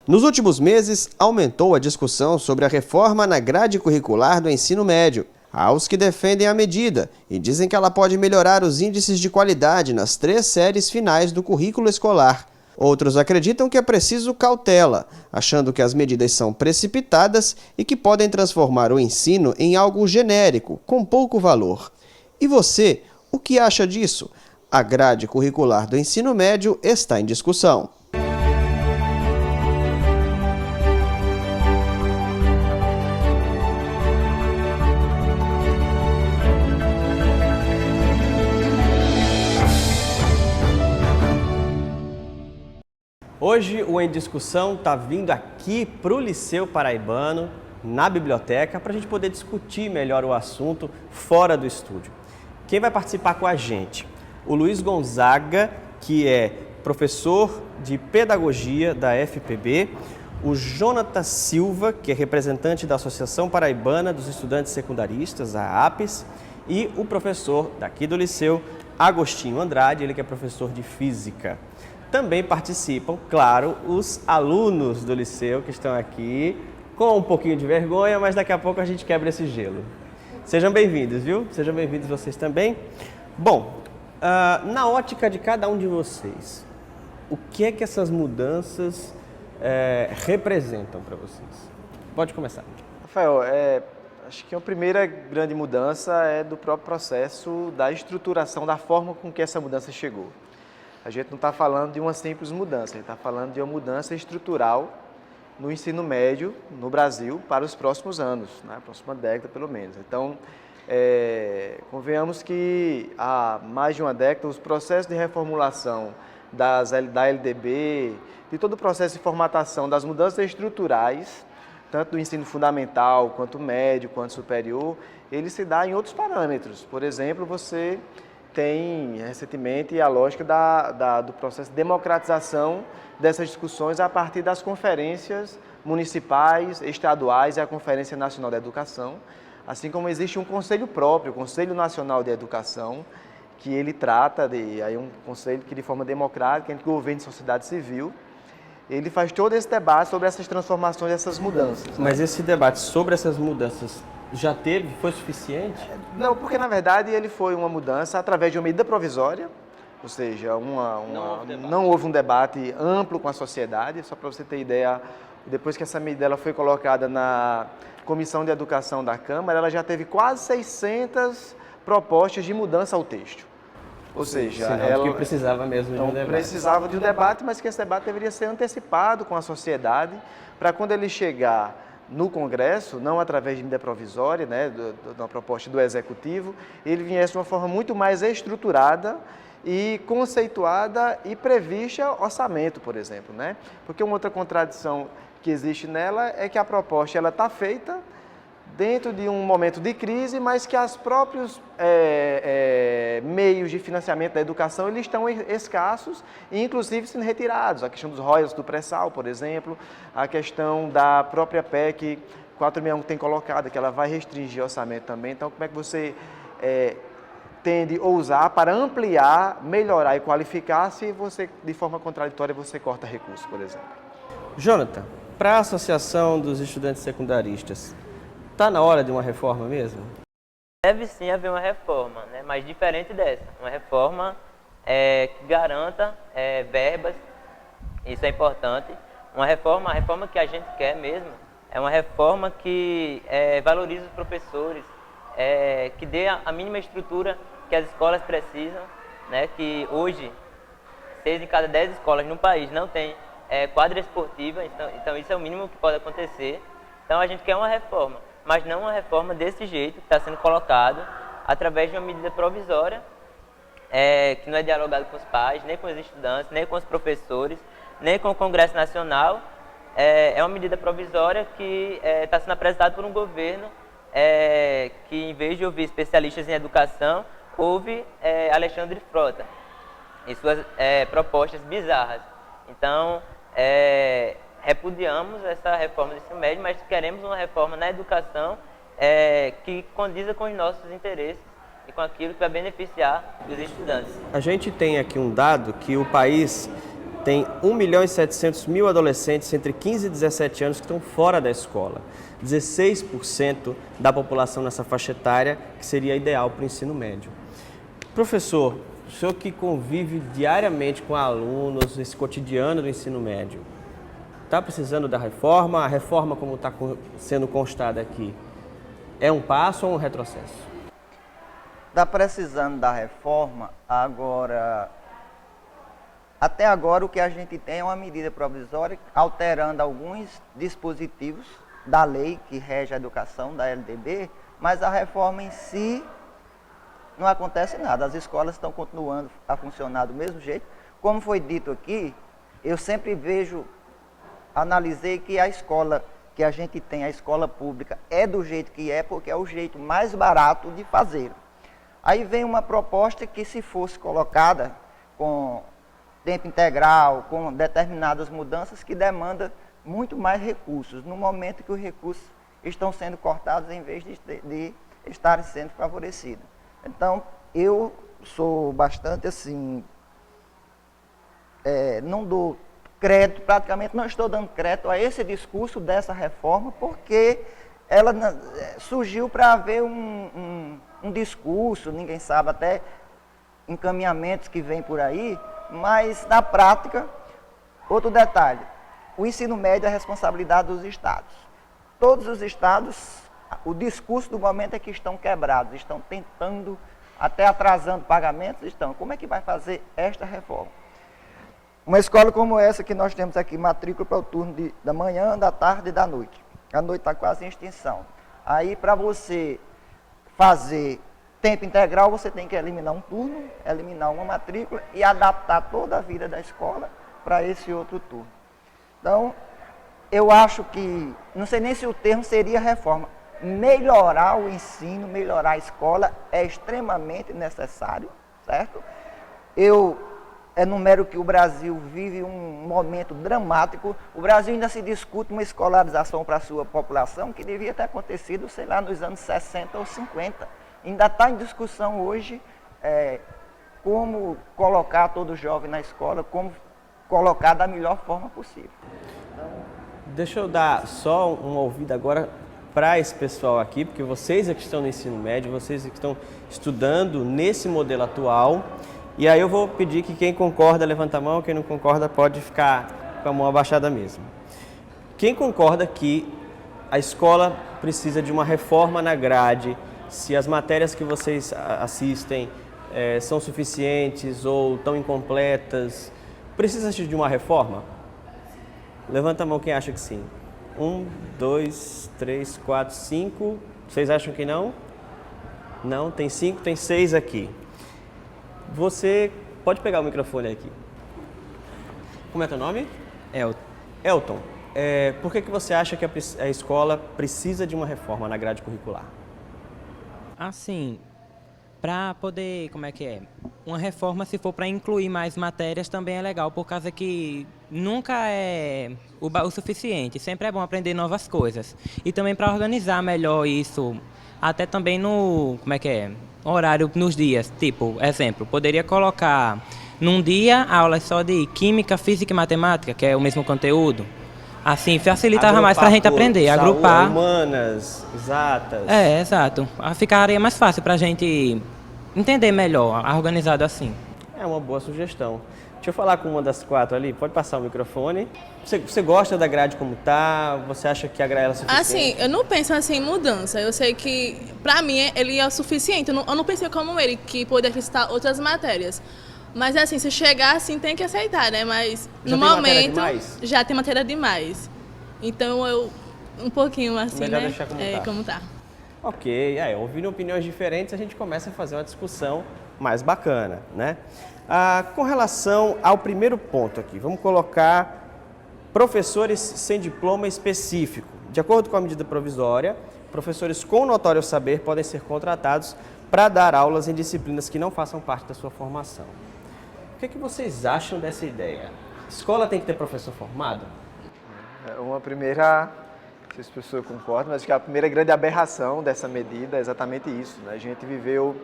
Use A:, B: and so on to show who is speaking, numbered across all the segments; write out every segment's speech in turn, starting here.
A: Nos últimos meses, aumentou a discussão sobre a reforma na grade curricular do ensino médio. Há os que defendem a medida e dizem que ela pode melhorar os índices de qualidade nas 3 séries finais do currículo escolar. Outros acreditam que é preciso cautela, achando que as medidas são precipitadas e que podem transformar o ensino em algo genérico, com pouco valor. E você, o que acha disso? A grade curricular do ensino médio está em discussão. Hoje o Em Discussão está vindo aqui para o Liceu Paraibano, na biblioteca, para a gente poder discutir melhor o assunto fora do estúdio. Quem vai participar com a gente? O Luiz Gonzaga, que é professor de Pedagogia da FPB, o Jonathan Silva, que é representante da Associação Paraibana dos Estudantes Secundaristas, a APES, e o professor daqui do Liceu, Agostinho Andrade, ele que é professor de Física. Também participam, claro, os alunos do Liceu que estão aqui, com um pouquinho de vergonha, mas daqui a pouco a gente quebra esse gelo. Sejam bem-vindos, viu? Sejam bem-vindos vocês também. Bom, na ótica de cada um de vocês, o que é que essas mudanças representam para vocês? Pode começar.
B: Rafael, acho que a primeira grande mudança é do próprio processo da estruturação, da forma com que essa mudança chegou. A gente não está falando de uma simples mudança, a gente está falando de uma mudança estrutural no ensino médio no Brasil para os próximos anos, a próxima década pelo menos. Então, convenhamos que há mais de uma década os processos de reformulação da LDB, de todo o processo de formatação das mudanças estruturais, tanto do ensino fundamental, quanto médio, quanto superior, ele se dá em outros parâmetros. Por exemplo, você tem recentemente a lógica do processo de democratização dessas discussões a partir das conferências municipais, estaduais e a Conferência Nacional da Educação, assim como existe um conselho próprio, o Conselho Nacional de Educação, que ele trata um conselho que de forma democrática, entre governo e sociedade civil, ele faz todo esse debate sobre essas transformações, essas mudanças.
A: Mas esse debate sobre essas mudanças já teve? Foi suficiente?
B: Não, porque na verdade ele foi uma mudança através de uma medida provisória, ou seja, não houve um debate amplo com a sociedade. Só para você ter ideia, depois que essa medida ela foi colocada na Comissão de Educação da Câmara, ela já teve quase 600 propostas de mudança ao texto. Ou seja,
A: ela precisava mesmo de um debate.
B: Precisava de um debate, mas que esse debate deveria ser antecipado com a sociedade, para quando ele chegar no Congresso, não através de medida provisória, de uma proposta do Executivo, ele viesse de uma forma muito mais estruturada e conceituada e prevista orçamento, por exemplo. Porque uma outra contradição que existe nela é que a proposta está feita dentro de um momento de crise, mas que os próprios meios de financiamento da educação eles estão escassos e, inclusive, sendo retirados. A questão dos royalties do pré-sal, por exemplo, a questão da própria PEC 461 que tem colocado, que ela vai restringir o orçamento também. Então, como é que você tende a usar para ampliar, melhorar e qualificar se você, de forma contraditória, você corta recursos, por exemplo?
A: Jonathan, para a Associação dos Estudantes Secundaristas, está na hora de uma reforma mesmo?
C: Deve sim haver uma reforma, mas diferente dessa. Uma reforma que garanta verbas, isso é importante. A reforma que a gente quer mesmo, é uma reforma que valorize os professores, que dê a mínima estrutura que as escolas precisam, que hoje 6 em cada 10 escolas no país não tem quadra esportiva, então isso é o mínimo que pode acontecer. Então a gente quer uma reforma, mas não uma reforma desse jeito que está sendo colocado através de uma medida provisória, que não é dialogado com os pais, nem com os estudantes, nem com os professores, nem com o Congresso Nacional. É uma medida provisória que está sendo apresentada por um governo que, em vez de ouvir especialistas em educação, ouve Alexandre Frota e suas propostas bizarras. Então, repudiamos essa reforma do ensino médio, mas queremos uma reforma na educação que condiza com os nossos interesses e com aquilo que vai beneficiar os estudantes.
A: A gente tem aqui um dado que o país tem 1.700.000 adolescentes entre 15 e 17 anos que estão fora da escola. 16% da população nessa faixa etária, que seria ideal para o ensino médio. Professor, o senhor que convive diariamente com alunos, esse cotidiano do ensino médio, está precisando da reforma? A reforma, como está sendo constada aqui, é um passo ou um retrocesso?
D: Está precisando da reforma. Agora, até agora o que a gente tem é uma medida provisória alterando alguns dispositivos da lei que rege a educação, da LDB, mas a reforma em si não acontece nada. As escolas estão continuando a funcionar do mesmo jeito. Como foi dito aqui, eu sempre analisei que a escola que a gente tem, a escola pública, é do jeito que é, porque é o jeito mais barato de fazer. Aí vem uma proposta que, se fosse colocada com tempo integral, com determinadas mudanças, que demanda muito mais recursos, no momento que os recursos estão sendo cortados em vez de estarem sendo favorecidos. Então, eu sou bastante assim, não dou crédito, praticamente não estou dando crédito a esse discurso dessa reforma, porque ela surgiu para haver um discurso, ninguém sabe, até encaminhamentos que vêm por aí, mas na prática, outro detalhe, o ensino médio é responsabilidade dos estados. Todos os estados, o discurso do momento é que estão quebrados, estão tentando, até atrasando pagamentos, Como é que vai fazer esta reforma? Uma escola como essa que nós temos aqui, matrícula para o turno da manhã, da tarde e da noite. A noite está quase em extinção. Aí, para você fazer tempo integral, você tem que eliminar um turno, eliminar uma matrícula e adaptar toda a vida da escola para esse outro turno. Então, eu acho que, não sei nem se o termo seria reforma, melhorar o ensino, melhorar a escola é extremamente necessário, certo? Eu enumero que o Brasil vive um momento dramático. O Brasil ainda se discute uma escolarização para a sua população que devia ter acontecido, sei lá, nos anos 60 ou 50. Ainda está em discussão hoje como colocar todo jovem na escola, como colocar da melhor forma possível.
A: Deixa eu dar só uma ouvida agora para esse pessoal aqui, porque vocês é que estão no ensino médio, vocês é que estão estudando nesse modelo atual. E aí eu vou pedir que quem concorda levanta a mão, quem não concorda pode ficar com a mão abaixada mesmo. Quem concorda que a escola precisa de uma reforma na grade, se as matérias que vocês assistem são suficientes ou estão incompletas, precisa de uma reforma? Levanta a mão quem acha que sim. 1, 2, 3, 4, 5. Vocês acham que não? Não, tem 5, tem 6 aqui. Você pode pegar o microfone aqui. Como é teu nome?
E: Elton.
A: Elton, por que você acha que a escola precisa de uma reforma na grade curricular?
E: Assim, para poder, uma reforma, se for para incluir mais matérias, também é legal, por causa que nunca é o suficiente, sempre é bom aprender novas coisas. E também para organizar melhor isso, até também no, horário nos dias. Tipo, exemplo, poderia colocar num dia aulas só de química, física e matemática, que é o mesmo conteúdo. Assim, facilitava mais para a gente aprender, agrupar.
A: Humanas, exatas.
E: Exato. Ficaria mais fácil para a gente entender melhor, organizado assim.
A: É uma boa sugestão. Deixa eu falar com uma das 4 ali, pode passar o microfone. Você gosta da grade como tá? Você acha que a grade é suficiente?
F: Assim, eu não penso assim em mudança. Eu sei que, pra mim, ele é o suficiente. Eu não pensei como ele, que poderia acrescentar outras matérias. Mas assim, se chegar assim, tem que aceitar, né? Mas
A: Já
F: no
A: tem
F: momento,
A: matéria demais?
F: já tem matéria demais. Então, um pouquinho assim,
A: melhor
F: né?
A: deixar como tá.
F: Tá.
A: Ok, ouvindo opiniões diferentes, a gente começa a fazer uma discussão mais bacana, né? Com relação ao primeiro ponto aqui, vamos colocar professores sem diploma específico. De acordo com a medida provisória, professores com notório saber podem ser contratados para dar aulas em disciplinas que não façam parte da sua formação. O que vocês acham dessa ideia? Escola tem que ter professor formado?
B: Uma primeira, não sei se as pessoas concordam, mas acho que a primeira grande aberração dessa medida é exatamente isso, né? A gente viveu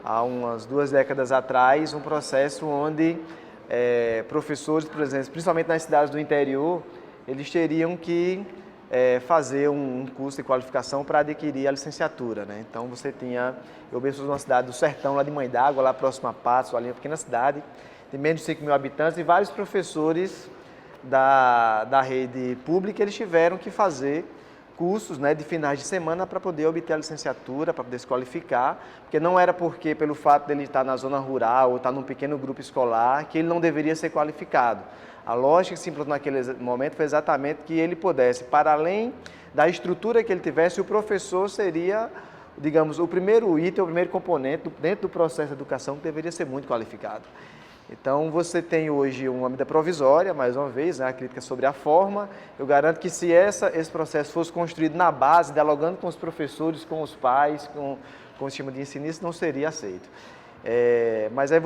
B: há umas 2 décadas atrás um processo onde professores, por exemplo, principalmente nas cidades do interior, eles teriam que fazer um curso de qualificação para adquirir a licenciatura, né? Então você tinha, eu mesmo sou de uma cidade do Sertão, lá de Mãe d'Água, lá próximo a Patos, ali uma pequena cidade, de menos de 5 mil habitantes, e vários professores da rede pública, eles tiveram que fazer cursos, né, de finais de semana para poder obter a licenciatura, para poder se qualificar, porque não era porque, pelo fato dele estar na zona rural ou estar num pequeno grupo escolar, que ele não deveria ser qualificado. A lógica que se implantou naquele momento foi exatamente que ele pudesse, para além da estrutura que ele tivesse, o professor seria, digamos, o primeiro item, o primeiro componente dentro do processo de educação que deveria ser muito qualificado. Então, você tem hoje uma medida provisória, mais uma vez, né, a crítica sobre a forma. Eu garanto que se esse processo fosse construído na base, dialogando com os professores, com os pais, com o sistema de ensino, isso não seria aceito. Mas aí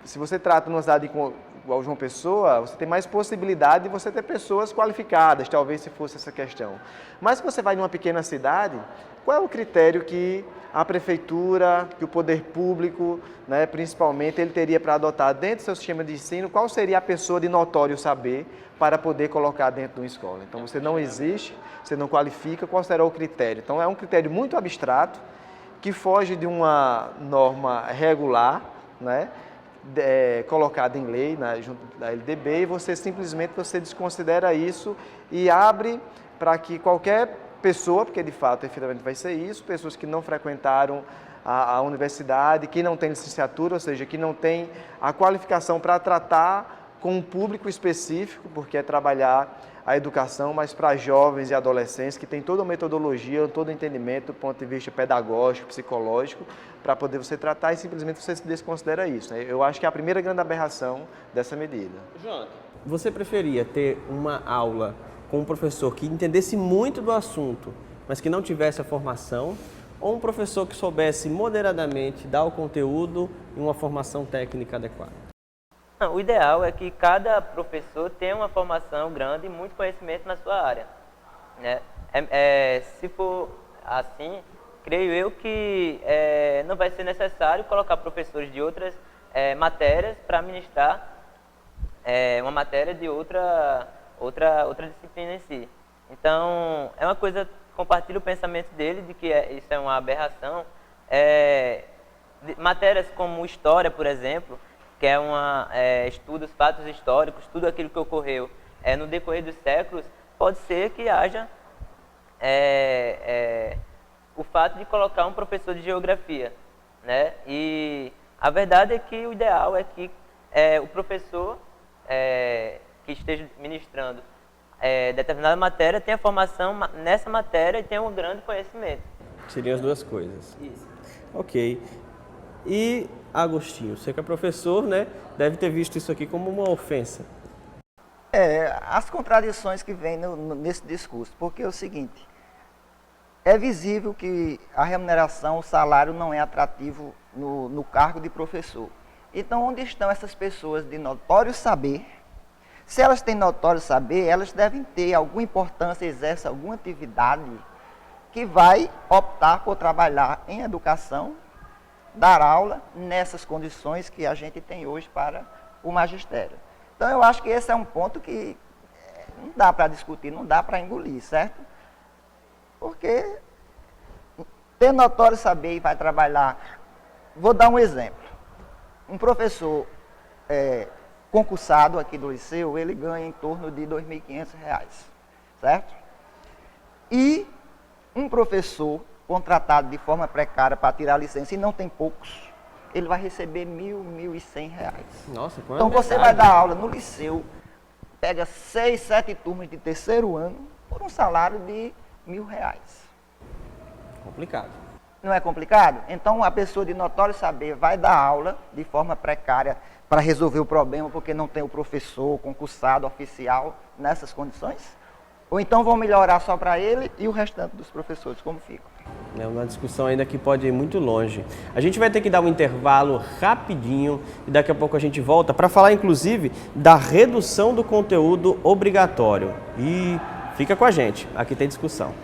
B: se você trata numa cidade igual João Pessoa, você tem mais possibilidade de você ter pessoas qualificadas, talvez se fosse essa questão. Mas se você vai numa pequena cidade, qual é o critério que a prefeitura, que o poder público, né, principalmente, ele teria para adotar dentro do seu sistema de ensino? Qual seria a pessoa de notório saber para poder colocar dentro de uma escola? Então, você não existe, você não qualifica, qual será o critério? Então, é um critério muito abstrato, que foge de uma norma regular, né, colocada em lei, junto da LDB, e você simplesmente desconsidera isso e abre para que qualquer pessoa, porque de fato, efetivamente vai ser isso, pessoas que não frequentaram a universidade, que não têm licenciatura, ou seja, que não têm a qualificação para tratar com um público específico, porque é trabalhar a educação, mas para jovens e adolescentes que têm toda a metodologia, todo o entendimento do ponto de vista pedagógico, psicológico, para poder você tratar e simplesmente você se desconsidera isso, né? Eu acho que é a primeira grande aberração dessa medida.
A: João, você preferia ter uma aula com um professor que entendesse muito do assunto, mas que não tivesse a formação, ou um professor que soubesse moderadamente dar o conteúdo e uma formação técnica adequada?
C: O ideal é que cada professor tenha uma formação grande e muito conhecimento na sua área, né? Se for assim, creio eu que não vai ser necessário colocar professores de outras matérias para ministrar uma matéria de outra disciplina em si. Então, é uma coisa, compartilho o pensamento dele de que isso é uma aberração. Matérias como história, por exemplo, que estuda os fatos históricos, tudo aquilo que ocorreu no decorrer dos séculos, pode ser que haja o fato de colocar um professor de geografia, né? E a verdade é que o ideal é que o professor que esteja ministrando determinada matéria tenha formação nessa matéria e tenha um grande conhecimento.
A: Seriam as duas coisas.
C: Isso.
A: Ok. E Agostinho, você que é professor, né, deve ter visto isso aqui como uma ofensa.
D: As contradições que vêm nesse discurso, porque é o seguinte, é visível que a remuneração, o salário não é atrativo no cargo de professor. Então, onde estão essas pessoas de notório saber? Se elas têm notório saber, elas devem ter alguma importância, exercem alguma atividade que vai optar por trabalhar em educação, dar aula nessas condições que a gente tem hoje para o magistério. Então, eu acho que esse é um ponto que não dá para discutir, não dá para engolir, certo? Porque ter notório saber e vai trabalhar... Vou dar um exemplo. Um professor concursado aqui do liceu, ele ganha em torno de R$ 2.500, certo? E um professor contratado de forma precária para tirar a licença, e não tem poucos, ele vai receber R$ 1.100.
A: Nossa, quanto?
D: Então você vai dar aula no liceu, pega 6, 7 turmas de terceiro ano, por um salário de R$ 1.000.
A: Complicado.
D: Não é complicado? Então a pessoa de notório saber vai dar aula de forma precária para resolver o problema, porque não tem o professor concursado oficial nessas condições? Ou então vão melhorar só para ele e o restante dos professores, como ficam?
A: É uma discussão ainda que pode ir muito longe. A gente vai ter que dar um intervalo rapidinho e daqui a pouco a gente volta para falar, inclusive, da redução do conteúdo obrigatório. E fica com a gente, aqui tem discussão.